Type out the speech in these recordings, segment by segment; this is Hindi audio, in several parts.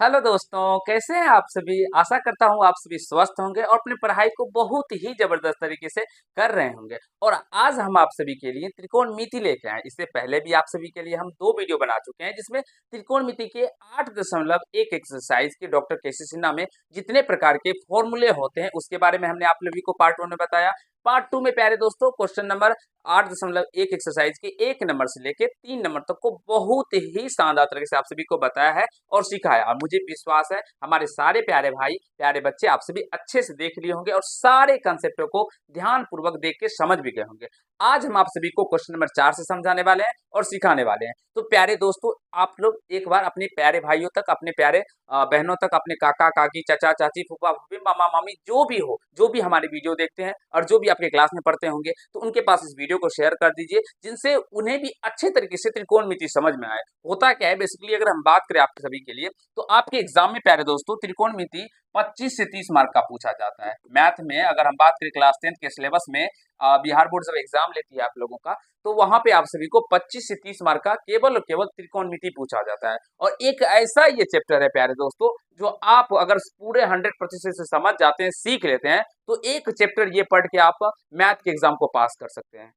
हेलो दोस्तों, कैसे हैं आप सभी। आशा करता हूँ आप सभी स्वस्थ होंगे और अपनी पढ़ाई को बहुत ही जबरदस्त तरीके से कर रहे होंगे। और आज हम आप सभी के लिए त्रिकोणमिति लेके आए। इससे पहले भी आप सभी के लिए हम 2 वीडियो बना चुके हैं, जिसमें त्रिकोणमिति के 8.1 एक्सरसाइज के डॉक्टर केसी सिन्हा में जितने प्रकार के फॉर्मूले होते हैं उसके बारे में हमने आप सभी को पार्ट 1 में बताया। पार्ट 2 में प्यारे दोस्तों क्वेश्चन नंबर 8.1 एक्सरसाइज के 1 नंबर से लेके 3 नंबर तक को बहुत ही शानदार तरीके से आप सभी को बताया है और सिखाया। और मुझे विश्वास है हमारे सारे प्यारे भाई प्यारे बच्चे आप सभी अच्छे से देख लिए होंगे और सारे कंसेप्टों को ध्यान पूर्वक देख के समझ भी गए होंगे। आज हम आप सभी को क्वेश्चन नंबर 4 से समझाने वाले हैं और सिखाने वाले हैं। तो प्यारे दोस्तों, आप लोग एक बार अपने प्यारे भाइयों तक, अपने प्यारे बहनों तक, अपने काका काकी, चाचा चाची, फूफा फूफी, मामा मामी जो भी हो, जो भी हमारे वीडियो देखते हैं और जो भी आपके क्लास में पढ़ते होंगे, तो उनके पास इस वीडियो को शेयर कर दीजिए, जिनसे उन्हें भी अच्छे तरीके से त्रिकोणमिति समझ में आए। होता क्या है बेसिकली, अगर हम बात करें आपके सभी के लिए, तो आपके एग्जाम में प्यारे दोस्तों त्रिकोणमिति 25 से 30 मार्क का पूछा जाता है। मैथ में अगर हम बात करें क्लास 10 के सिलेबस में, बिहार बोर्ड जब एग्जाम लेती है आप लोगों का, तो वहां पे आप सभी को 25 से 30 मार्क का केवल और केवल त्रिकोणमिति पूछा जाता है। और एक ऐसा ये चैप्टर है प्यारे दोस्तों, जो आप अगर पूरे 100% से समझ जाते हैं, सीख लेते हैं, तो एक चैप्टर ये पढ़ के आप मैथ के एग्जाम को पास कर सकते हैं।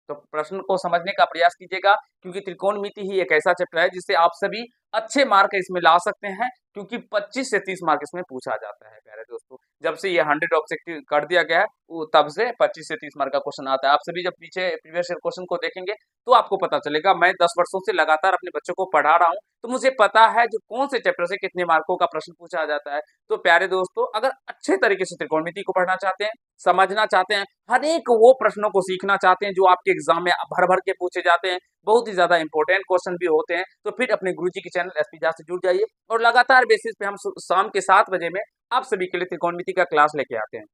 तो प्रश्न को समझने का प्रयास कीजिएगा, क्योंकि त्रिकोणमिति ही एक ऐसा चैप्टर है जिससे आप सभी अच्छे मार्क इसमें ला सकते हैं, क्योंकि 25 से 30 मार्क इसमें पूछा जाता है प्यारे दोस्तों। जब से ये 100 ऑब्जेक्टिव कर दिया गया है, तब से 25 से 30 मार्क का क्वेश्चन आता है। आप सभी जब पीछे प्रीवियस ईयर क्वेश्चन को देखेंगे तो आपको पता चलेगा। मैं 10 वर्षों से लगातार अपने बच्चों को पढ़ा रहा हूँ, तो मुझे पता है जो कौन से चैप्टर से कितने मार्कों का प्रश्न पूछा जाता है। तो प्यारे दोस्तों, अगर अच्छे तरीके से त्रिकोणमिति को पढ़ना चाहते हैं, समझना चाहते हैं, हर एक वो प्रश्नों को सीखना चाहते हैं जो आपके एग्जाम में भर भर के पूछे जाते हैं, बहुत ही ज्यादा इंपॉर्टेंट क्वेश्चन भी होते हैं, तो फिर अपने गुरुजी के चैनल एसपी जा से जुड़ जाइए और लगातार बेसिस पे हम शाम के 7 बजे में आप सभी के लिए त्रिकोणमिति का क्लास लेके आते हैं।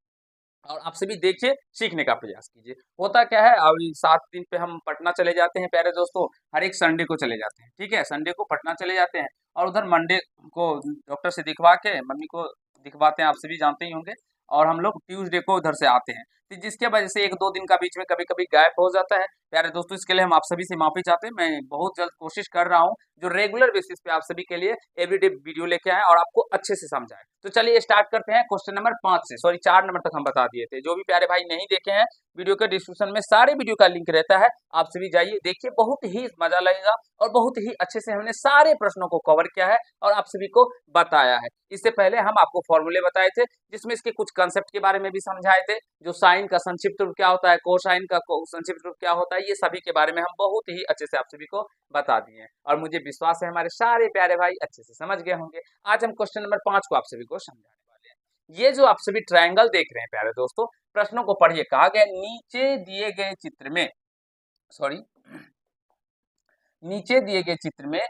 और आप सभी देखिए, सीखने का प्रयास कीजिए। होता क्या है, अब 7 दिन पे हम पटना चले जाते हैं प्यारे दोस्तों, हर एक संडे को चले जाते हैं, ठीक है, संडे को पटना चले जाते हैं और उधर मंडे को डॉक्टर से दिखवा के मम्मी को दिखवाते हैं, आप सभी जानते ही होंगे। और हम लोग ट्यूसडे को उधर से आते हैं, तो जिसके वजह से 1-2 दिन का बीच में कभी कभी गैप हो जाता है प्यारे दोस्तों। इसके लिए हम आप सभी से माफी चाहते हैं। मैं बहुत जल्द कोशिश कर रहा हूँ जो रेगुलर बेसिस पे आप सभी के लिए एवरीडे वीडियो लेके आए और आपको अच्छे से समझाएं। तो चलिए स्टार्ट करते हैं क्वेश्चन नंबर 5 से, सॉरी 4 नंबर तक हम बता दिए थे। जो भी प्यारे भाई नहीं देखे हैं, वीडियो के डिस्क्रिप्शन में सारे वीडियो का लिंक रहता है, आप सभी जाइए देखिए, बहुत ही मजा लगेगा और बहुत ही अच्छे से हमने सारे प्रश्नों को कवर किया है और आप सभी को बताया है। इससे पहले हम आपको फॉर्मूले बताए थे, जिसमें इसके कुछ कंसेप्ट के बारे में भी समझाए थे, जो साइन का संक्षिप्त रूप क्या होता है, कोसाइन का संक्षिप्त रूप क्या होता है, ये सभी के बारे में हम बहुत ही अच्छे से आप सभी को बता दिए हैं और मुझे विश्वास है हमारे सारे प्यारे भाई अच्छे से समझ गए होंगे। आज हम क्वेश्चन नंबर 5 को आप सभी को समझाने वाले हैं। ये जो आप सभी ट्रायंगल देख रहे हैं प्यारे दोस्तों, प्रश्नों को पढ़िए। कहा गया नीचे दिए गए चित्र में, सॉरी नीचे दिए गए चित्र में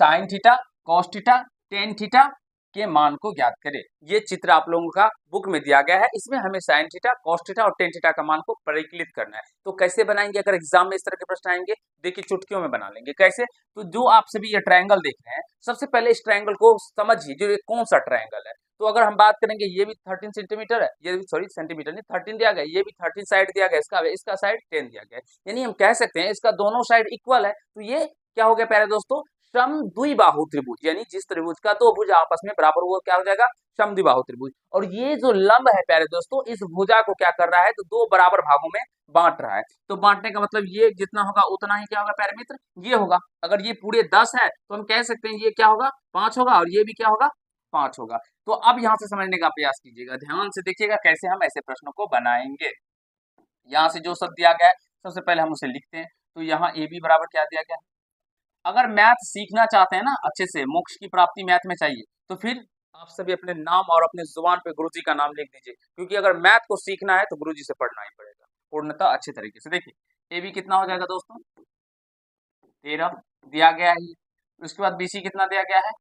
sine theta, cos theta, tan theta के मान को ज्ञात करें। ये चित्र आप लोगों का बुक में दिया गया है, इसमें हमें साइन थीटा, कॉस थीटा और टेन थीटा का मान को परिकलित करना है। तो कैसे बनाएंगे, अगर एग्जाम में इस तरह के प्रश्न आएंगे, देखिए चुटकियों में बना लेंगे। कैसे, तो जो आप सभी ये ट्रायंगल देख रहे हैं, सबसे पहले इस ट्रायंगल को समझिए, जो ये कौन सा ट्रायंगल है। तो अगर हम बात करेंगे, ये भी 13 सेंटीमीटर है, ये भी सॉरी सेंटीमीटर नहीं 13 दिया गया, ये भी 13 साइड दिया गया, इसका साइड 10 दिया गया, यानी हम कह सकते हैं इसका दोनों साइड इक्वल है। तो ये क्या हो गया प्यारे दोस्तों, समद्विबाहु त्रिभुज, यानी जिस त्रिभुज का दो भुज आपस में बराबर, वो क्या हो जाएगा, समद्विबाहु त्रिभुज। और ये जो लंब है प्यारे दोस्तों, इस भुजा को क्या कर रहा है, तो दो बराबर भागों में बांट रहा है। तो बांटने का मतलब ये जितना होगा उतना ही क्या होगा प्यारे मित्र, ये होगा। अगर ये पूरे 10 है तो हम कह सकते हैं ये क्या होगा, 5 होगा, और ये भी क्या होगा, 5 होगा। तो अब यहाँ से समझने का प्रयास कीजिएगा, ध्यान से देखिएगा कैसे हम ऐसे प्रश्नों को बनाएंगे। यहाँ से जो सब दिया गया है, सबसे पहले हम उसे लिखते हैं। तो यहाँ ए बी बराबर क्या दिया गया है। अगर मैथ सीखना चाहते हैं ना अच्छे से, मोक्ष की प्राप्ति मैथ में चाहिए, तो फिर आप सभी अपने नाम और अपने जुबान पे गुरुजी का नाम लिख दीजिए, क्योंकि अगर मैथ को सीखना है तो गुरुजी से पढ़ना ही पड़ेगा पूर्णतः अच्छे तरीके से। देखिए ए बी कितना हो जाएगा दोस्तों, 13 दिया गया है। उसके बाद बीसी कितना दिया गया है,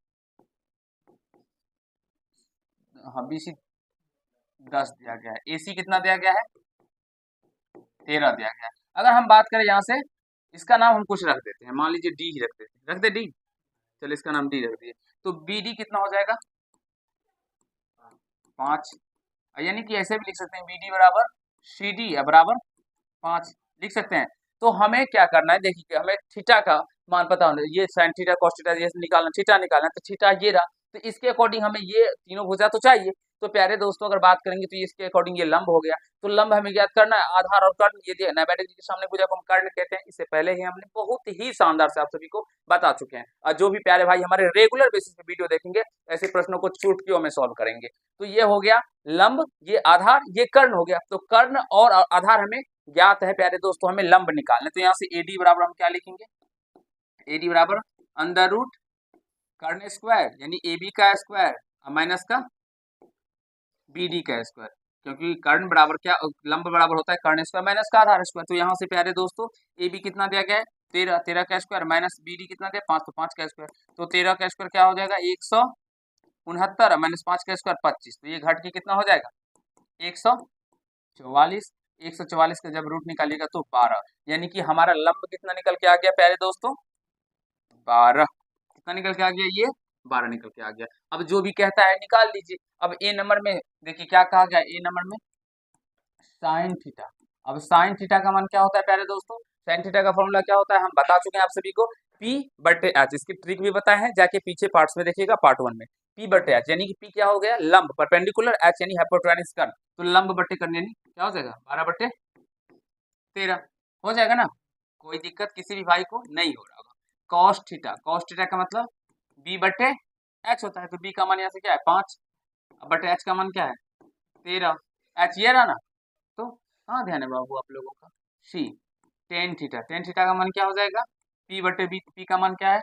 हाँ बीसी 10 दिया गया है। एसी कितना दिया गया है, 13 दिया गया है। अगर हम बात करें यहाँ से, इसका नाम हम कुछ रख देते हैं, मान लीजिए डी ही रख देते हैं, रख दे डी, चलो इसका नाम डी रख दिए। तो बी डी कितना हो जाएगा, 5, यानी कि ऐसे भी लिख सकते हैं बी डी बराबर सी डी बराबर 5 लिख सकते हैं। तो हमें क्या करना है, देखिए हमें थीटा का मान पता होना, ये साइन थीटा कॉस थीटा ये निकालना, थीटा निकालना है, तो थीटा ये रहा, तो इसके अकॉर्डिंग हमें ये तीनों भुजा तो चाहिए। तो प्यारे दोस्तों अगर बात करेंगे तो इसके अकॉर्डिंग ये लंब हो गया। तो लंब हमें ज्ञात करना है, आधार और कर्ण ये दिया नाबैटिक के सामने भुजा को हम कर्ण कहते हैं। इससे पहले ही हमने बहुत ही शानदार से आप सभी को बता चुके हैं। और जो भी प्यारे भाई हमारे रेगुलर बेसिस पे वीडियो देखेंगे ऐसे प्रश्नों को चुटकियों में सॉल्व करेंगे। तो ये हो गया लंब, ये आधार, ये कर्ण हो गया। तो कर्ण और आधार हमें ज्ञात है प्यारे दोस्तों, हमें लंब निकालना। तो यहाँ से एडी बराबर हम क्या लिखेंगे, एडी बराबर अंडर रूट कर्ण स्क्वायर यानी ए बी का स्क्वायर माइनस का बी डी का स्क्वायर, क्योंकि कर्ण बराबर क्या, लंब बराबर होता है कर्ण स्क्वायर माइनस का आधार स्क्वायर। तो यहाँ से प्यारे दोस्तों ए बी कितना दिया गया है 13, 13 का स्क्वायर माइनस बी डी कितना दिया 5, तो 5 का स्क्वायर। तो 13 का स्क्वायर क्या हो जाएगा 169 माइनस 5 का स्क्वायर 25, तो ये घट के कितना हो जाएगा 144। 144 का जब रूट निकालिएगा तो 12, यानी कि हमारा लंब कितना निकल के आ गया प्यारे दोस्तों 12। कितना निकल के आ गया ये 12 निकल के आ गया। अब जो भी कहता है निकाल लीजिए। अब ए नंबर में देखिए क्या कहा गया, ए नंबर में साइन थीटा। अब साइन थीटा का मान क्या होता है प्यारे दोस्तों, साइन थीटा का फॉर्मूला क्या होता है हम बता चुके हैं आप सभी को, P बटे एच। इसकी ट्रिक भी बताए हैं, जाके पीछे पार्ट्स में देखिएगा पार्ट 1 में। P बटे एच यानी कि P क्या हो गया लंब परपेंडिकुलर, एच यानी हाइपोटेन्यूज कर्ण। तो लंब बटे कर्ण यानी क्या हो जाएगा 12 बटे 13 हो जाएगा ना। कोई दिक्कत किसी भी भाई को नहीं हो रहा होगा। कॉस थीटा, कॉस थीटा का मतलब B बटे एच होता है। तो B का मान यहाँ से क्या है 5 बटे एच का मान क्या है 13। एच ये रहा ना, तो हाँ ध्यान है बाबू आप लोगों का। सी टेन थीटा, टेन थीटा का मान क्या हो जाएगा P बटे बी। P का मान क्या है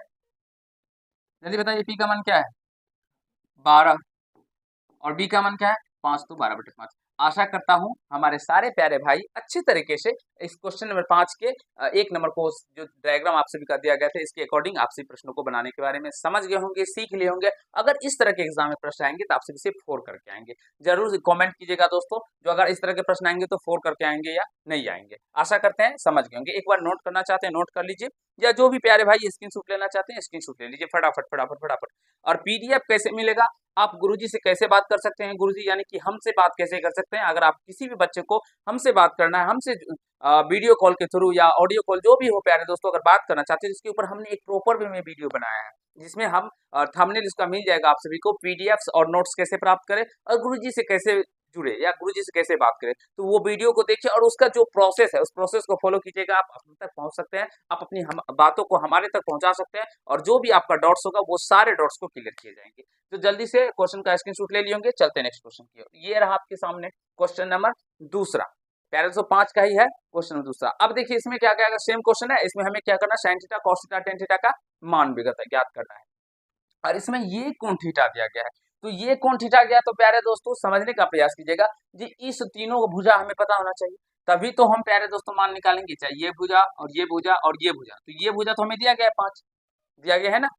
जल्दी बताइए, P का मान क्या है 12 और B का मान क्या है 5, तो 12 बटे 5। आशा करता हूं हमारे सारे प्यारे भाई अच्छी तरीके से इस क्वेश्चन नंबर 5 के 1 नंबर को जो डायग्राम आप सभी का दिया गया था इसके अकॉर्डिंग आप सभी प्रश्नों को बनाने के बारे में समझ गए होंगे, सीख लिए होंगे। अगर इस तरह के एग्जाम में प्रश्न आएंगे तो आप सभी से 4 करके आएंगे। जरूर कमेंट कीजिएगा दोस्तों, जो अगर इस तरह के प्रश्न आएंगे तो 4 करके आएंगे या नहीं आएंगे। आशा करते हैं समझ गए होंगे। एक बार नोट करना चाहते हैं नोट कर लीजिए, या जो भी प्यारे भाई स्क्रीनशॉट लेना चाहते हैं स्क्रीनशॉट ले लीजिए फटाफट फटाफट फटाफट। और पीडीएफ कैसे मिलेगा, आप गुरुजी से कैसे बात कर सकते हैं, गुरुजी यानी कि हमसे बात कैसे कर सकते हैं। अगर आप किसी भी बच्चे को हमसे बात करना है, हमसे वीडियो कॉल के थ्रू या ऑडियो कॉल जो भी हो प्यारे दोस्तों, अगर बात करना चाहते हैं जिसके ऊपर हमने एक प्रॉपर वे में वीडियो बनाया है, जिसमें हम थंबनेल इसका मिल जाएगा आप सभी को, पीडीएफ्स और नोट्स कैसे प्राप्त करें और गुरुजी से कैसे जुड़े या गुरुजी से कैसे बात करें, तो वो वीडियो को देखिए और उसका जो प्रोसेस है उस प्रोसेस को फॉलो कीजिएगा। आप अपने तक पहुंच सकते हैं, आप अपनी बातों को हमारे तक पहुंचा सकते हैं और जो भी आपका डॉट्स होगा वो सारे डॉट्स को क्लियर किए जाएंगे। तो जल्दी से क्वेश्चन का स्क्रीनशॉट ले लिए होंगे, चलते हैं नेक्स्ट क्वेश्चन की ओर। ये रहा आपके सामने क्वेश्चन नंबर दूसरा, पैरा 105 का ही है क्वेश्चन नंबर दूसरा। अब देखिए इसमें क्या क्या सेम क्वेश्चन है, इसमें हमें क्या करना है sine theta cos theta tan theta का मान विगत ज्ञात करना है। और इसमें ये कोण थीटा दिया गया है, तो ये कोण थीटा गया तो प्यारे दोस्तों समझने का प्रयास कीजिएगा जी, इस तीनों को भुजा हमें पता होना चाहिए, तभी तो हम प्यारे दोस्तों मान निकालेंगे, चाहे ये भुजा और ये भुजा और ये भुजा। तो ये भुजा तो हमें दिया गया है 5 दिया गया है ना।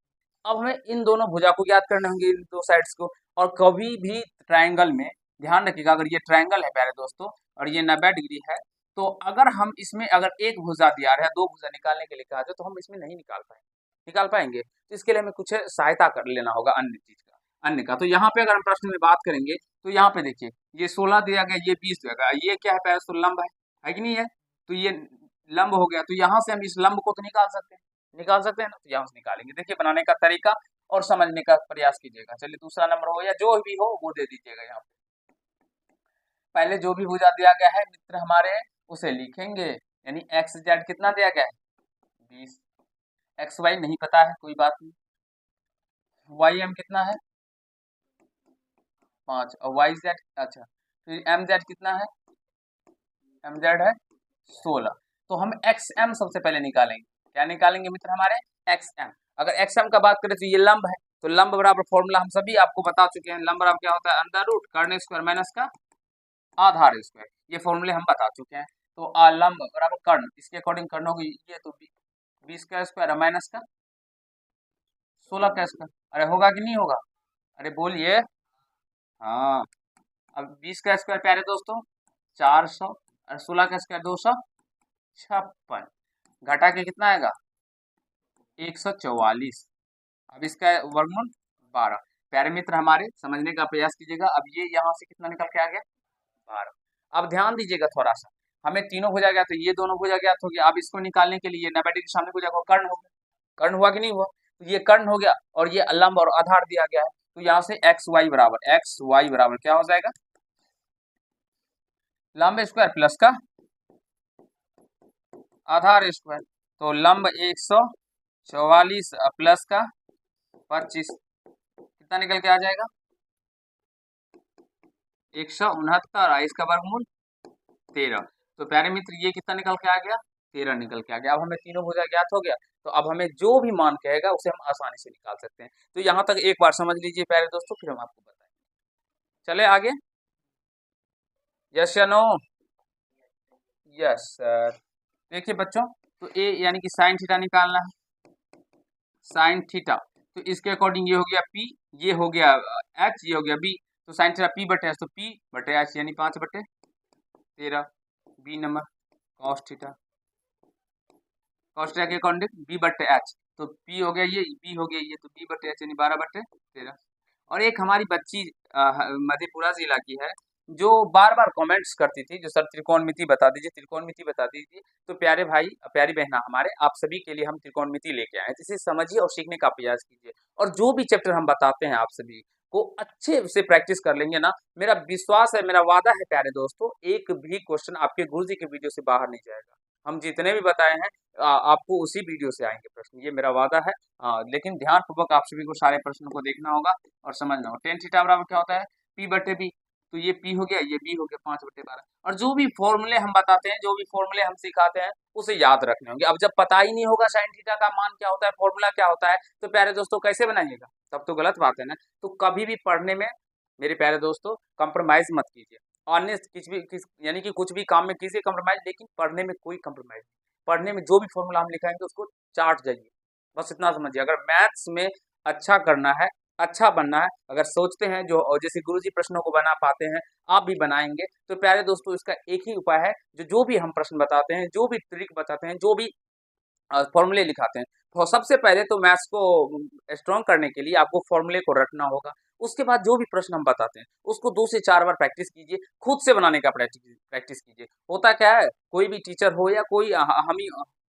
अब हमें इन दोनों भुजा को ज्ञात करने होंगे, इन दो साइड्स को। और कभी भी ट्रायंगल में ध्यान रखिएगा, अगर ये ट्रायंगल है प्यारे दोस्तों और ये 90 डिग्री है, तो अगर हम इसमें अगर एक भुजा दिया रहा है, दो भुजा निकालने के लिए कहा जाए तो हम इसमें नहीं निकाल पाएंगे। तो इसके लिए हमें कुछ सहायता कर लेना होगा अन्य चीज का, अन्य का। तो यहाँ पे अगर हम प्रश्न में बात करेंगे तो यहाँ पे देखिए ये 16 दिया गया, ये 20 दिया गया, ये क्या है प्यारे दोस्तों लंब है कि नहीं है, तो ये लंब हो गया। तो यहाँ से हम इस लंब को तो निकाल सकते हैं ना, तो यहाँ से निकालेंगे। देखिए बनाने का तरीका और समझने का प्रयास कीजिएगा। चलिए दूसरा नंबर हो या जो भी हो वो दे दीजिएगा। यहाँ पे पहले जो भी भुजा दिया गया है मित्र हमारे उसे लिखेंगे, यानी एक्स जेड कितना दिया गया है 20, एक्स वाई नहीं पता है कोई बात नहीं, वाई एम कितना है 5 और वाई जेड अच्छा फिर एम जेड कितना है, एम जेड है 16। तो हम एक्स एम सबसे पहले निकालेंगे, क्या निकालेंगे मित्र हमारे एक्स एम। अगर एक्स एम का बात करें तो ये लंब है, तो लंब बराबर फॉर्मूला हम सभी आपको बता चुके हैं, लंब बराबर क्या होता है अंडर रूट कर्ण स्क्वायर माइनस का आधार स्क्वायर, ये फॉर्मूले हम बता चुके हैं। तो लंब बराबर कर्ण, इसके अकॉर्डिंग कर्ण होगी ये तो 20 का स्क्वायर माइनस का 16 का स्क्वायर, अरे होगा कि नहीं होगा, अरे बोलिए हाँ। अब 20 का स्क्वायर प्यारे दोस्तों 400 और 16 का स्क्वायर 256, घटा के कितना आएगा 144। अब इसका वर्गमूल 12। प्यारे मित्र हमारे समझने का प्रयास कीजिएगा। अब ये यहाँ से कितना निकल के आ गया 12। अब ध्यान दीजिएगा थोड़ा सा, हमें तीनों भुजा गया, तो ये दोनों भुजा ज्ञात हो गया। अब इसको निकालने के लिए 90 के सामने भुजा को कर्ण हो गया, कर्ण हुआ कि नहीं हुआ, तो ये कर्ण हो गया और ये लंब और आधार दिया गया है। तो यहाँ से एक्स वाई बराबर क्या हो जाएगा, लंब स्क्वायर प्लस का आधार स्क्वायर। तो लंब 144 प्लस का 25 कितना निकल के आ जाएगा, 169, इसका वर्गमूल 13। तो प्यारे मित्र ये कितना निकल के आ गया, 13 निकल के आ गया। अब हमें तीनों भुजा ज्ञात हो गया, तो अब हमें जो भी मान कहेगा उसे हम आसानी से निकाल सकते हैं। तो यहाँ तक एक बार समझ लीजिए प्यारे दोस्तों, फिर हम आपको बताएंगे। चले आगे, यस या नो, यस सर। देखिए बच्चों, तो ए यानी कि साइन थीटा निकालना है, साइन थीटा। तो इसके अकॉर्डिंग ये हो गया पी, ये हो गया एच, ये हो गया बी। तो साइन थीटा पी बटे एच, तो पी बटे एच यानी 5/13। B number cos theta, cos theta के अकॉर्डिंग बी बटे एच, तो पी हो गया ये, बी हो गया ये, तो बी बटे एच यानी 12/13। और एक हमारी बच्ची मधेपुरा जिला की है, जो बार बार कमेंट्स करती थी, जो सर त्रिकोणमिति बता दीजिए, त्रिकोणमिति बता दीजिए। तो प्यारे भाई प्यारी बहना हमारे, आप सभी के लिए हम त्रिकोणमिति लेके आए हैं, इसे समझिए और सीखने का प्रयास कीजिए। और जो भी चैप्टर हम बताते हैं आप सभी को अच्छे से प्रैक्टिस कर लेंगे ना, मेरा विश्वास है, मेरा वादा है प्यारे दोस्तों, एक भी क्वेश्चन आपके गुरुजी के वीडियो से बाहर नहीं जाएगा। हम जितने भी बताए हैं आपको उसी वीडियो से आएंगे प्रश्न, ये मेरा वादा है। लेकिन ध्यान पूर्वक आप सभी को सारे प्रश्नों को देखना होगा और समझना होगा। टेन थीटा बराबर क्या होता है, पी बटे बी। तो ये पी हो गया, ये बी हो गया, 5/12। और जो भी फॉर्मूले हम बताते हैं, जो भी फॉर्मूले हम सिखाते हैं, उसे याद रखने होंगे। अब जब पता ही नहीं होगा साइन थीटा का मान क्या होता है, फॉर्मूला क्या होता है, तो प्यारे दोस्तों कैसे बनाइएगा, तब तो गलत बात है ना। तो कभी भी पढ़ने में मेरे प्यारे दोस्तों कंप्रोमाइज मत कीजिए। अन्य यानी कि कुछ भी काम में कीजिए कंप्रोमाइज, लेकिन पढ़ने में कोई कंप्रोमाइज नहीं। पढ़ने में जो भी फॉर्मूला हम लिखाएंगे उसको चाट जाइए, बस इतना समझिए। अगर मैथ्स में अच्छा करना है, अच्छा बनना है, अगर सोचते हैं जो, जैसे गुरुजी प्रश्नों को बना पाते हैं, आप भी बनाएंगे, तो प्यारे दोस्तों इसका एक ही उपाय है, जो भी हम प्रश्न बताते हैं, जो भी ट्रिक बताते हैं, जो भी फॉर्मूले लिखाते हैं, तो सबसे पहले तो मैथ्स को स्ट्रॉन्ग करने के लिए आपको फॉर्मूले को रटना होगा। उसके बाद जो भी प्रश्न हम बताते हैं उसको 2 से 4 बार प्रैक्टिस कीजिए, खुद से बनाने का प्रैक्टिस कीजिए। होता क्या है, कोई भी टीचर हो या कोई हम ही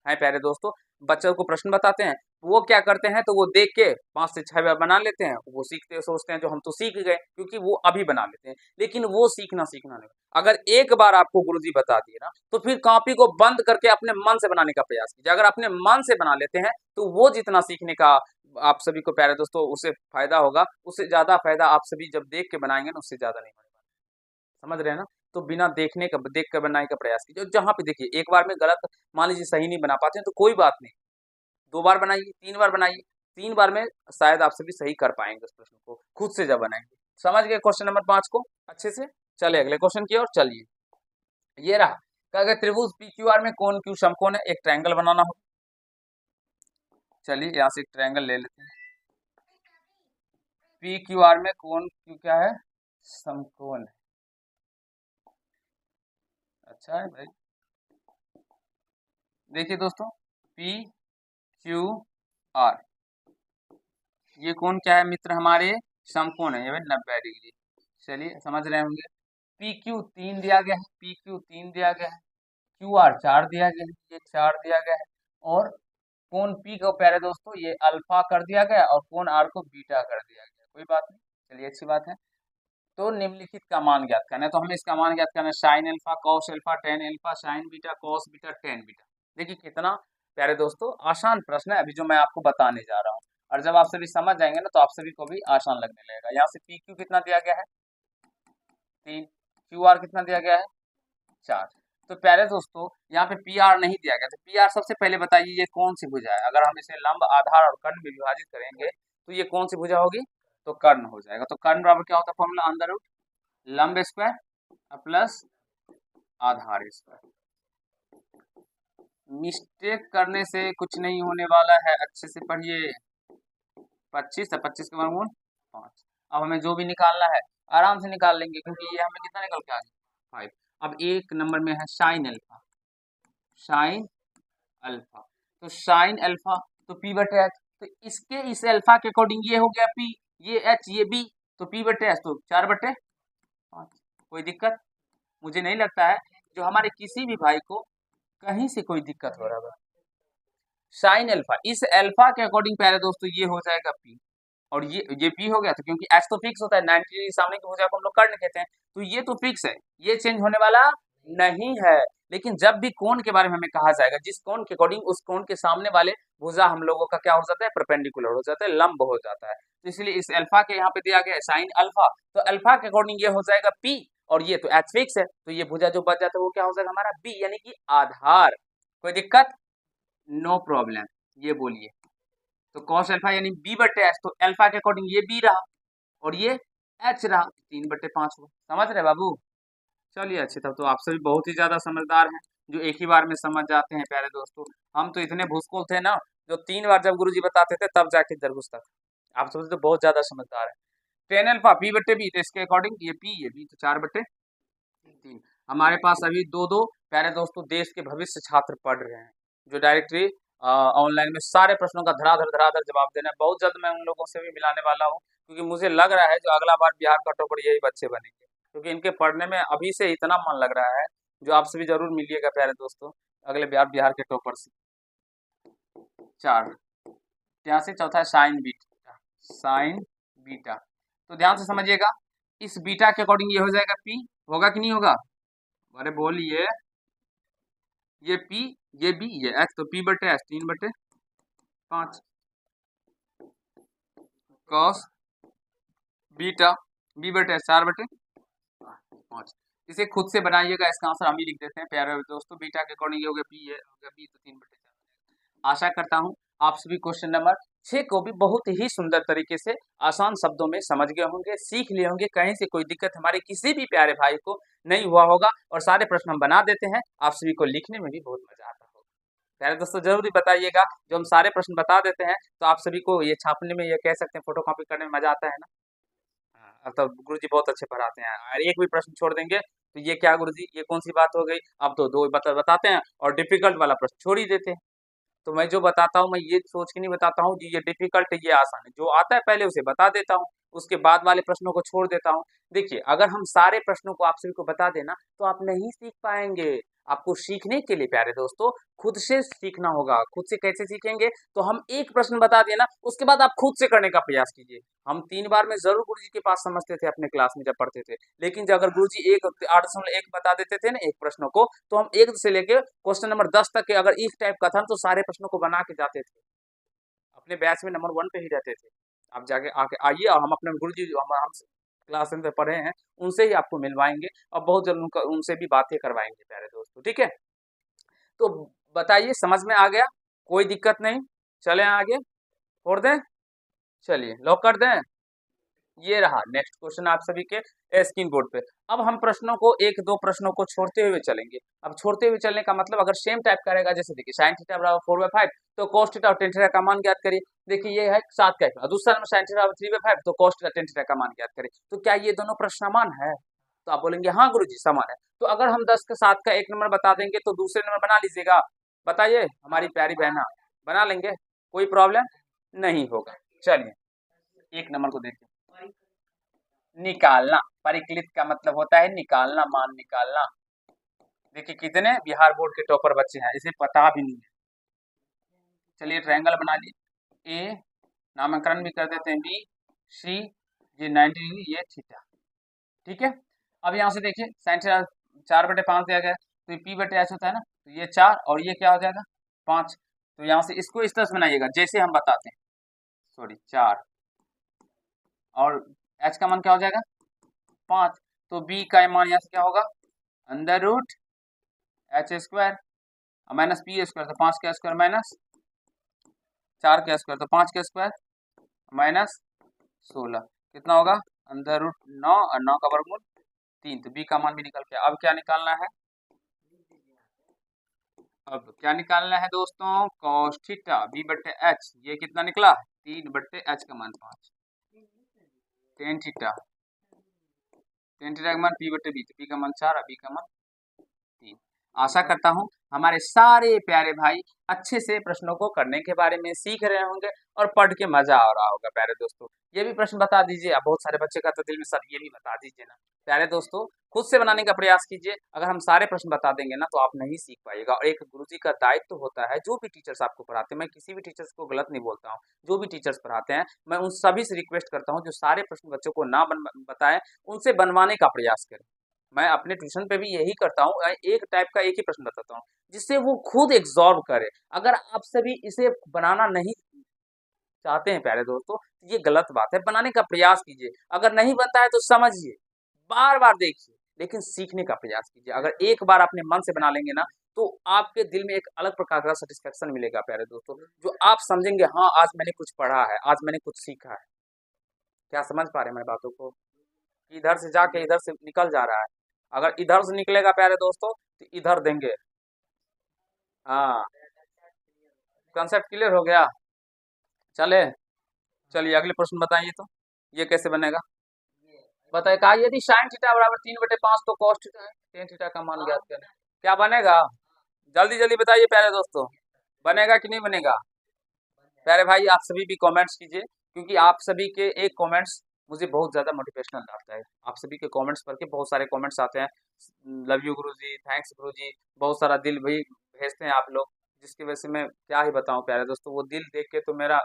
हैं प्यारे दोस्तों, बच्चों को प्रश्न बताते हैं, वो क्या करते हैं, तो वो देख के 5 से 6 बार बना लेते हैं, वो सीखते सोचते हैं जो हम तो सीख गए, क्योंकि वो अभी बना लेते हैं। लेकिन वो सीखना नहीं। अगर एक बार आपको गुरुजी बता दिए ना, तो फिर कॉपी को बंद करके अपने मन से बनाने का प्रयास कीजिए। अगर अपने मन से बना लेते हैं, तो वो जितना सीखने का आप सभी को प्यारे दोस्तों उससे फायदा होगा, उससे ज्यादा फायदा आप सभी जब देख के बनाएंगे ना, उससे ज्यादा नहीं होने वाला। समझ रहे हैं ना। तो बिना देख कर बनाने का प्रयास कीजिए। जहाँ पे देखिए एक बार में गलत, मान लीजिए सही नहीं बना पाते हैं, तो कोई बात नहीं, 2 बार बनाइए, 3 बार बनाइए, 3 बार में शायद आप सभी सही कर पाएंगे उस प्रश्न को, खुद से जब बनाएंगे। समझ गए क्वेश्चन नंबर 5 को अच्छे से। चले अगले क्वेश्चन की ओर चलिए। ये रहा, अगर त्रिभुज पी क्यू आर में कोण क्यू समकोण है, एक ट्रायंगल बनाना हो। चलिए यहाँ से एक ट्रायंगल ले लेते हैं। पी क्यू आर में कोण क्यू क्या है, समकोण है। अच्छा है भाई, देखिए दोस्तों, पी क्यू आर, ये कोण क्या है मित्र हमारे, समकोण है, ये 90 डिग्री। चलिए समझ रहे होंगे। पी क्यू 3 दिया गया है, पी क्यू 3 दिया गया है, क्यू आर 4 दिया गया है, ये 4 दिया गया है, और कोण पी को प्यारे दोस्तों ये अल्फा कर दिया गया और कोण आर को बीटा कर दिया गया। कोई बात नहीं, चलिए अच्छी बात है। तो निम्नलिखित का मान ज्ञात करना है, तो हमें इसका मान ज्ञात करना है, sine alpha cos alpha tan alpha sign beta cos beta tan beta. देखिए कितना प्यारे दोस्तों आसान प्रश्न है अभी जो मैं आपको बताने जा रहा हूँ, और जब आप सभी समझ जाएंगे ना, तो आप सभी को भी आसान लगने लगेगा। यहाँ से पी क्यू कितना दिया गया है, 3, क्यू आर कितना दिया गया है, 4। तो प्यारे दोस्तों यहाँ पे पी आर नहीं दिया गया, तो पी आर सबसे पहले बताइए ये कौन सी भुजा है। अगर हम इसे लंब आधार और कर्ण में विभाजित करेंगे, तो ये कौन सी भुजा होगी, तो कर्ण हो जाएगा। तो कर्ण बराबर क्या होता है फॉर्मूला, अंडर रूट लंब स्क्वायर प्लस आधार स्क्वायर। मिस्टेक करने से कुछ नहीं होने वाला है, अच्छे से पढ़िए। 25 है, 25 के वर्गमूल 5। अब हमें जो भी निकालना है आराम से निकाल लेंगे, क्योंकि ये हमें कितना निकल के आ गया 5। अब एक नंबर में है साइन अल्फा, साइन अल्फा, तो साइन अल्फा तो पी बटे एच, तो इसके इस अल्फा के अकॉर्डिंग ये हो गया पी, ये एच ये बी, तो पी बटे एच तो 4/5। कोई दिक्कत मुझे नहीं लगता है जो हमारे किसी भी भाई को कहीं से कोई दिक्कत हो रहा है। साइन अल्फा, इस अल्फा के अकॉर्डिंग प्यारे दोस्तों ये हो जाएगा पी, और ये पी हो गया, तो क्योंकि एच तो फिक्स होता है, 90 डिग्री सामने की भुजा को हम लोग कर्ण कहते हैं, तो ये तो फिक्स है, ये चेंज होने वाला नहीं है। लेकिन जब भी कोण के बारे में हमें कहा जाएगा, जिस कोण के अकॉर्डिंग उस कोण के सामने वाले भुजा हम लोगों का क्या हो जाता है, परपेंडिकुलर हो जाता है, लंब हो जाता है। तो इसलिए इस अल्फा के यहाँ पे दिया गया है साइन अल्फा, तो अल्फा के अकॉर्डिंग ये हो जाएगा पी, और ये तो एच फिक्स है, तो ये भुजा जो बच जाता है वो क्या हो जाएगा हमारा बी, यानी कि आधार। कोई दिक्कत? No problem. ये बोलिए, तो कॉस अल्फा यानी बी बटे एच, तो अल्फा के अकॉर्डिंग ये बी रहा और ये एच रहा, 3/5 हुआ। समझ रहे बाबू? चलिए अच्छे, तब तो आप सभी बहुत ही ज्यादा समझदार हैं, जो एक ही बार में समझ जाते हैं प्यारे दोस्तों। हम तो इतने भूसकोल थे ना, जो 3 बार जब गुरुजी बताते थे तब जाके दरगुस तक। आप सभी तो बहुत ज्यादा समझदार है। टेन अल्फा बी बटे बी, तो इसके अकॉर्डिंग ये बी तो 4/3। हमारे पास अभी दो दो प्यारे दोस्तों देश के भविष्य छात्र पढ़ रहे हैं, जो डायरेक्टली ऑनलाइन में सारे प्रश्नों का धराधर धराधर जवाब देना है। बहुत जल्द मैं उन लोगों से भी मिलाने वाला हूँ, क्योंकि मुझे लग रहा है जो अगला बार बिहार का टॉपर यही बच्चे बनेंगे, क्योंकि इनके पढ़ने में अभी से इतना मन लग रहा है। जो आप सभी जरूर मिलिएगा प्यारे दोस्तों अगले बिहार बिहार के टॉपर से। 4 यहाँ से चौथा है साइन बीटा, साइन बीटा, तो ध्यान से समझिएगा, इस बीटा के अकॉर्डिंग ये हो जाएगा पी, होगा कि नहीं होगा? अरे बोलिए, ये पी, ये बी, ये एच, तो पी बटे एच 3/5 कॉस बीटा बी बटे एच 4/5। इसे खुद से बनाइएगा, इसका आंसर हम ही लिख देते हैं प्यारे दोस्तों। बीटा के अकॉर्डिंग ये हो गया बी, है हो गया बी, तो 3/4। आशा करता हूँ आप सभी क्वेश्चन नंबर 6 को भी बहुत ही सुंदर तरीके से आसान शब्दों में समझ गए होंगे, सीख लिए होंगे, कहीं से कोई दिक्कत हमारे किसी भी प्यारे भाई को नहीं हुआ होगा, और सारे प्रश्न हम बना देते हैं, आप सभी को लिखने में भी बहुत मजा आता होगा। प्यारे दोस्तों जरूर ही बताइएगा, जो हम सारे प्रश्न बता देते हैं तो आप सभी को ये छापने में, ये कह सकते हैं फोटो कॉपी करने में मजा आता है ना? हाँ, अब तो गुरु जी बहुत अच्छे पढ़ाते हैं, और एक भी प्रश्न छोड़ देंगे तो ये क्या गुरु जी, ये कौन सी बात हो गई, अब तो दो बताते हैं और डिफिकल्ट वाला प्रश्न छोड़ ही देते हैं। तो मैं जो बताता हूँ मैं ये सोच के नहीं बताता हूँ कि ये डिफिकल्ट है ये आसान है, जो आता है पहले उसे बता देता हूँ, उसके बाद वाले प्रश्नों को छोड़ देता हूँ। देखिए अगर हम सारे प्रश्नों को आप सभी को बता देना तो आप नहीं सीख पाएंगे। आपको सीखने के लिए प्यारे दोस्तों खुद से सीखना होगा। खुद से कैसे सीखेंगे? तो हम एक प्रश्न बता दिए ना, उसके बाद आप खुद से करने का प्रयास कीजिए। हम 3 बार में जरूर गुरु जी के पास समझते थे अपने क्लास में जब पढ़ते थे, लेकिन जब अगर गुरु जी 8.1 बता देते थे ना एक प्रश्नों को, तो हम 1 से लेके क्वेश्चन नंबर 10 तक के अगर इस टाइप का था तो सारे प्रश्नों को बना के जाते थे। अपने बैच में नंबर 1 पे ही रहते थे। आप जाके आके आइए, और हम अपने गुरु जी जो हम क्लास में पढ़े हैं उनसे ही आपको मिलवाएंगे, और बहुत जल्द उनसे भी बातें करवाएंगे प्यारे दोस्तों, ठीक है? तो बताइए समझ में आ गया? कोई दिक्कत नहीं, चलें आगे, छोड़ दें? चलिए लॉक कर दें। ये रहा नेक्स्ट क्वेश्चन आप सभी के स्क्रीन बोर्ड पे। अब हम प्रश्नों को एक दो प्रश्नों को छोड़ते हुए चलेंगे। अब छोड़ते हुए चलने का मतलब अगर सेम टाइप का रहेगा, जैसे देखिए साइन थीटा बराबर 4/5, तो cos थीटा और tan थीटा का मान ज्ञात करिए। देखिए ये है 7 का एक, दूसरा नंबर साइन थीटा बराबर 3/5, तो cos थीटा tan थीटा का मान ज्ञात करिए। तो क्या ये दोनों प्रश्न समान है? तो आप बोलेंगे हाँ गुरुजी समान है। तो अगर हम 10 के 7 का एक नंबर बता देंगे तो दूसरे नंबर बना लीजिएगा। बताइए हमारी प्यारी बहना, बना लेंगे? कोई प्रॉब्लम नहीं होगा। चलिए एक नंबर को देखिए, निकालना, परिकलित का मतलब होता है निकालना, मान निकालना। देखिए कितने बिहार बोर्ड के टॉपर बच्चे हैं, इसे पता भी नहीं है। चलिए ट्रायंगल बना लिए, ए नामकरण भी कर देते हैं, बी सी, ये 90 डिग्री, ये थीटा, ठीक है। अब यहाँ से देखिए साइन थीटा 4/5 दिया गया, तो ये पी बटे एच होता है ना, तो ये 4 और ये क्या हो जाएगा 5। तो यहाँ से इसको इस तरह से बनाइएगा जैसे हम बताते हैं, सॉरी 4, और एच का मान क्या हो जाएगा 5, तो बी का मान यहाँ से क्या होगा under root H square minus P square, तो 5 का स्क्वायर माइनस 4 का स्क्वायर, तो 5 का स्क्वायर माइनस 16, कितना होगा अंडर रूट 9 और 9 का वर्गमूल 3, तो बी का मान भी निकल गया। अब क्या निकालना है? अब क्या निकालना है दोस्तों? cos थीटा बी बटे एच, ये कितना निकला 3/h का मान 5, tan थीटा का मान पी बटे बी, तो पी का मान 4 और बी का मान 3। आशा करता हूँ हमारे सारे प्यारे भाई अच्छे से प्रश्नों को करने के बारे में सीख रहे होंगे और पढ़ के मजा आ रहा होगा प्यारे दोस्तों। ये भी प्रश्न बता दीजिए। अब बहुत सारे बच्चे का तो दिल में सर ये भी बता दीजिए ना। प्यारे दोस्तों खुद से बनाने का प्रयास कीजिए। अगर हम सारे प्रश्न बता देंगे ना तो आप नहीं सीख पाइएगा। और एक गुरुजी का दायित्व तो होता है, जो भी टीचर्स आपको पढ़ाते हैं, मैं किसी भी टीचर्स को गलत नहीं बोलता हूँ, जो भी टीचर्स पढ़ाते हैं मैं उन सभी से रिक्वेस्ट करता हूँ जो सारे प्रश्न बच्चों को ना बताएं, उनसे बनवाने का प्रयास करें। मैं अपने ट्यूशन पे भी यही करता हूँ, एक टाइप का एक ही प्रश्न बताता हूँ जिससे वो खुद एब्जॉर्ब करे। अगर आप सभी इसे बनाना नहीं चाहते हैं प्यारे दोस्तों, तो ये गलत बात है। बनाने का प्रयास कीजिए। अगर नहीं बनता है तो समझिए, बार बार देखिए, लेकिन सीखने का प्रयास कीजिए। अगर एक बार अपने मन से बना लेंगे ना तो आपके दिल में एक अलग प्रकार का सेटिस्फेक्शन मिलेगा प्यारे दोस्तों, जो आप समझेंगे हाँ आज मैंने कुछ पढ़ा है, आज मैंने कुछ सीखा है। क्या समझ पा रहे हैं मेरी बातों को? इधर से जाके इधर से निकल जा रहा है। अगर इधर से निकलेगा प्यारे दोस्तों तो इधर देंगे। हाँ, कंसेप्ट क्लियर हो गया। चले, चलिए अगले प्रश्न बताइए तो। ये कैसे बनेगा बताइए। कहा यदि साइन थीटा बराबर 3/5 तो कॉस थीटा है, टेन थीटा का मान ज्ञात करें। क्या बनेगा? जल्दी जल्दी बताइए प्यारे दोस्तों, बनेगा कि नहीं बनेगा? प्यारे भाई आप सभी भी कमेंट्स कीजिए, क्योंकि आप सभी के एक कमेंट्स मुझे बहुत ज़्यादा मोटिवेशनल लगता है। आप सभी के कमेंट्स पढ़ के बहुत सारे कमेंट्स आते हैं, लव यू गुरुजी, थैंक्स गुरुजी, बहुत सारा दिल भी भेजते हैं आप लोग, जिसकी वजह से मैं क्या ही बताऊं प्यारे दोस्तों, वो दिल देख के तो मेरा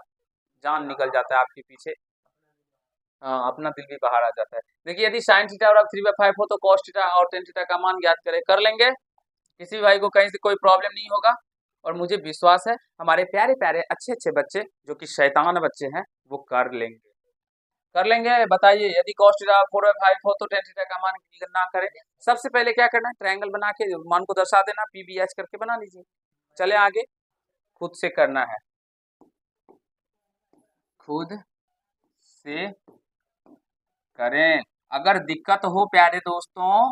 जान निकल जाता है आपके पीछे। हाँ, अपना दिल भी बाहर आ जाता है। देखिए यदि साइन थीटा और 3/5 हो तो कॉस थीटा और टेन थीटा का मान ज्ञात करें। कर लेंगे, किसी भाई को कहीं से कोई प्रॉब्लम नहीं होगा। और मुझे विश्वास है हमारे प्यारे प्यारे अच्छे अच्छे बच्चे जो कि शैतान बच्चे हैं वो कर लेंगे। कर लेंगे, बताइए यदि cos थीटा 4/5 हो तो tan थीटा का मान की गणना करें। सबसे पहले क्या करना है, ट्रायंगल बना के मान को दर्शा देना, PBH करके बना लीजिए। चले आगे, खुद से करना है, खुद से करें। अगर दिक्कत हो प्यारे दोस्तों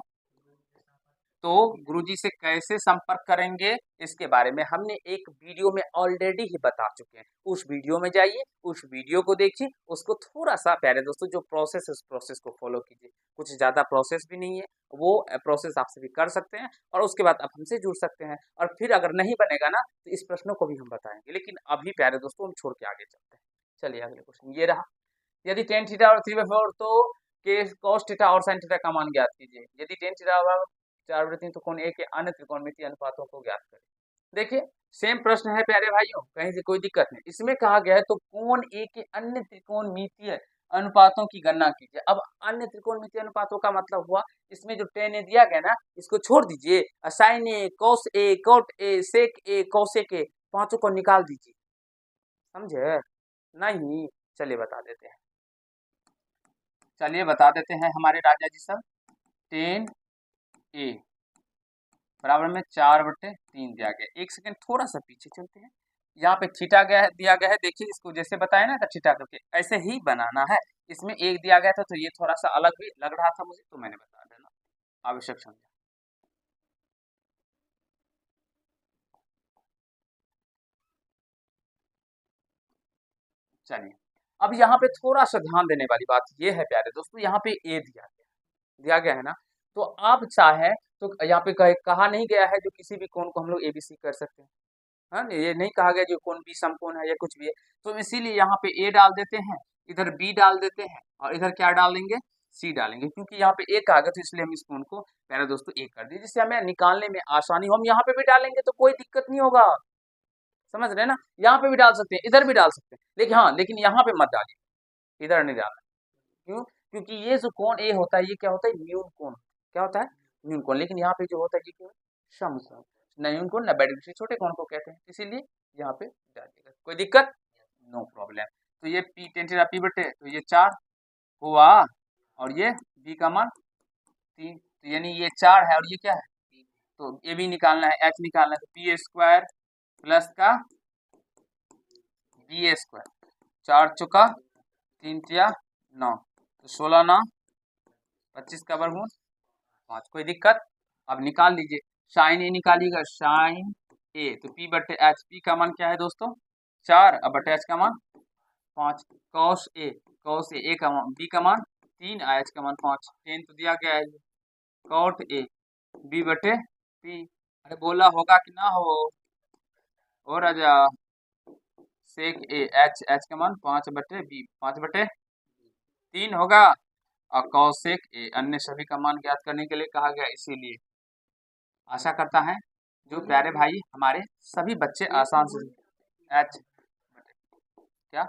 तो गुरुजी से कैसे संपर्क करेंगे इसके बारे में हमने एक वीडियो में ऑलरेडी ही बता चुके हैं। उस वीडियो में जाइए, उस वीडियो को देखिए, उसको थोड़ा सा प्यारे दोस्तों जो प्रोसेस है उस प्रोसेस को फॉलो कीजिए। कुछ ज़्यादा प्रोसेस भी नहीं है, वो प्रोसेस आप सभी कर सकते हैं और उसके बाद आप हमसे जुड़ सकते हैं। और फिर अगर नहीं बनेगा ना तो इस प्रश्नों को भी हम बताएंगे। लेकिन अभी प्यारे दोस्तों हम छोड़ के आगे चलते हैं। चलिए अगले क्वेश्चन ये रहा, यदि टेन थीटा और 3/4 तो के cos थीटा और sin थीटा का मान ज्ञात कीजिए। यदि टेन थीटा 4/3 तो कोण ए के अन्य त्रिकोणमितीय अनुपातों को ज्ञात करें। देखिए सेम प्रश्न है प्यारे भाइयों, कहीं से कोई दिक्कत नहीं। इसमें कहा गया है तो कोण ए के अन्य त्रिकोणमितीय अनुपातों की गणना कीजिए। अब अन्य त्रिकोणमितीय अनुपातों का मतलब हुआ इसमें जो टेन ए दिया गया ना इसको छोड़ दीजिए, sine A, cos A, cot A, sec A, cosec A, पांचों को निकाल दीजिए। समझे? नहीं, चलिए बता देते हैं। चलिए बता देते हैं हमारे राजा जी सब। टेन ए बराबर में 4/3 दिया गया। एक सेकंड थोड़ा सा पीछे चलते हैं। यहाँ पे थीटा गया है, दिया गया है। देखिए इसको जैसे बताया ना थीटा करके ऐसे ही बनाना है। इसमें एक दिया गया था तो ये थोड़ा सा अलग भी लग रहा था मुझे, तो मैंने बता देना, आवश्यक समझा। चलिए अब यहाँ पे थोड़ा सा ध्यान देने वाली बात ये है प्यारे दोस्तों, यहाँ पे ए दिया गया है ना, तो आप चाहे तो यहाँ पे कहा नहीं गया है जो किसी भी कोण को हम लोग एबीसी कर सकते हैं। हाँ, ये नहीं कहा गया जो कौन भी समकोण है या कुछ भी है। तो इसीलिए यहाँ पे ए डाल देते हैं, इधर बी डाल देते हैं और इधर क्या डालेंगे, सी डालेंगे, क्योंकि यहाँ पे ए कहा गया तो इसलिए हम इस कोण को प्यारे दोस्तों ए कर दिए, जिससे हमें निकालने में आसानी हो। हम यहाँ पे भी डालेंगे तो कोई दिक्कत नहीं होगा, समझ रहे हैं ना। यहाँ पे भी डाल सकते हैं, इधर भी डाल सकते हैं, लेकिन हाँ लेकिन यहाँ पे मत डालिए, इधर नहीं डालना। क्यों? क्योंकि ये जो कोण ए होता है ये क्या होता है, न्यून कोण। क्या होता है? न्यून कोण। लेकिन यहाँ पे जो होता है ये क्या है, समकोण। ना न्यून कोण ना बैड छोटे कोण को कहते हैं, इसीलिए यहाँ पे डालिएगा, कोई दिक्कत नो प्रॉब्लम। तो ये पी टेन थीटा पी बटे तो ये 4 हुआ और ये बी का मान 3, तो यानी ये 4 है और ये क्या है, तो ये भी निकालना है, एच निकालना है, तो पी स्क्वायर प्लस का बी स्क्वायर, 4 चौका 3 तिया 9, तो 16 9 25 का वर्गमूल 5, कोई दिक्कत। अब निकाल लीजिए, साइन ए निकालिएगा, साइन ए तो पी बटे एच, पी का मान क्या है दोस्तों 4, अब बटे एच का मान 5, कॉस ए का मान, बी का मान 3, एच का मान 5, टेन तो दिया गया है, कॉट ए बी बटे पी, अरे बोला होगा कि ना हो। ओ राजा, सेक ए एच, एच का मान 5/b, 5/3 होगा। और कौसेक ए अन्य सभी का मान ज्ञात करने के लिए कहा गया, इसीलिए आशा करता है जो प्यारे भाई हमारे सभी बच्चे आसान से एच क्या।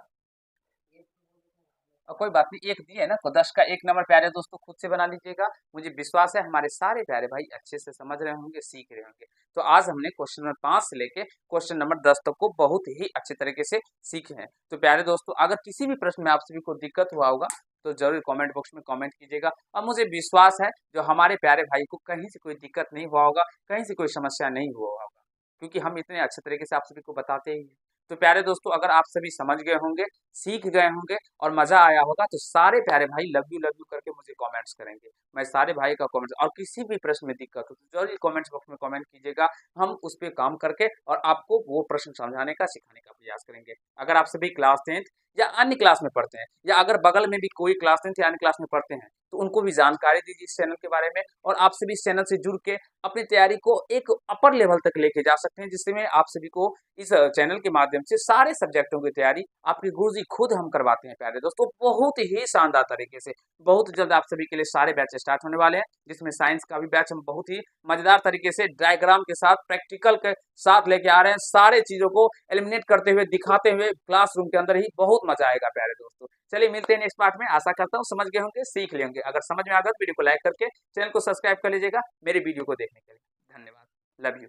और कोई बात नहीं, एक दिए ना तो 10 का एक नंबर प्यारे दोस्तों खुद से बना लीजिएगा। मुझे विश्वास है हमारे सारे प्यारे भाई अच्छे से समझ रहे होंगे, सीख रहे होंगे। तो आज हमने क्वेश्चन नंबर 5 से लेके क्वेश्चन नंबर 10 तक को बहुत ही अच्छे तरीके से सीखे हैं। तो प्यारे दोस्तों, अगर किसी भी प्रश्न में आप सभी को दिक्कत हुआ होगा तो जरूर कमेंट बॉक्स में कमेंट कीजिएगा। और मुझे विश्वास है जो हमारे प्यारे भाई को कहीं से कोई दिक्कत नहीं हुआ होगा, कहीं से कोई समस्या नहीं हुआ होगा, क्योंकि हम इतने अच्छे तरीके से आप सभी को बताते ही हैं। तो प्यारे दोस्तों, अगर आप सभी समझ गए होंगे, सीख गए होंगे और मजा आया होगा, तो सारे प्यारे भाई लव यू करके मुझे कमेंट्स करेंगे। मैं सारे भाई का कमेंट्स, और किसी भी प्रश्न में दिक्कत हो तो जरूर कमेंट्स बॉक्स में कमेंट कीजिएगा। हम उस पर काम करके और आपको वो प्रश्न समझाने का, सिखाने का प्रयास करेंगे। अगर आप सभी क्लास 10th या अन्य क्लास में पढ़ते हैं, या अगर बगल में भी कोई क्लास 10th या अन्य क्लास में पढ़ते हैं, तो उनको भी जानकारी दीजिए इस चैनल के बारे में। और आप सभी इस चैनल से जुड़ के अपनी तैयारी को एक अपर लेवल तक लेके जा सकते हैं, जिसमें आप सभी को इस चैनल के माध्यम से सारे सब्जेक्टों की तैयारी आपके गुरुजी खुद हम करवाते हैं प्यारे दोस्तों, बहुत ही शानदार तरीके से। बहुत जल्द आप सभी के लिए सारे बैच स्टार्ट होने वाले हैं, जिसमें साइंस का भी बैच हम बहुत ही मजेदार तरीके से डायग्राम के साथ, प्रैक्टिकल के साथ लेके आ रहे हैं। सारे चीजों को एलिमिनेट करते हुए, दिखाते हुए क्लासरूम के अंदर ही बहुत मजा आएगा प्यारे दोस्तों। चलिए मिलते हैं नेक्स्ट पार्ट में। आशा करता हूँ समझ गए होंगे, सीख लेंगे। अगर समझ में आ गया तो वीडियो को लाइक करके चैनल को सब्सक्राइब कर लीजिएगा मेरे वीडियो को देखने के लिए। धन्यवाद। Love you.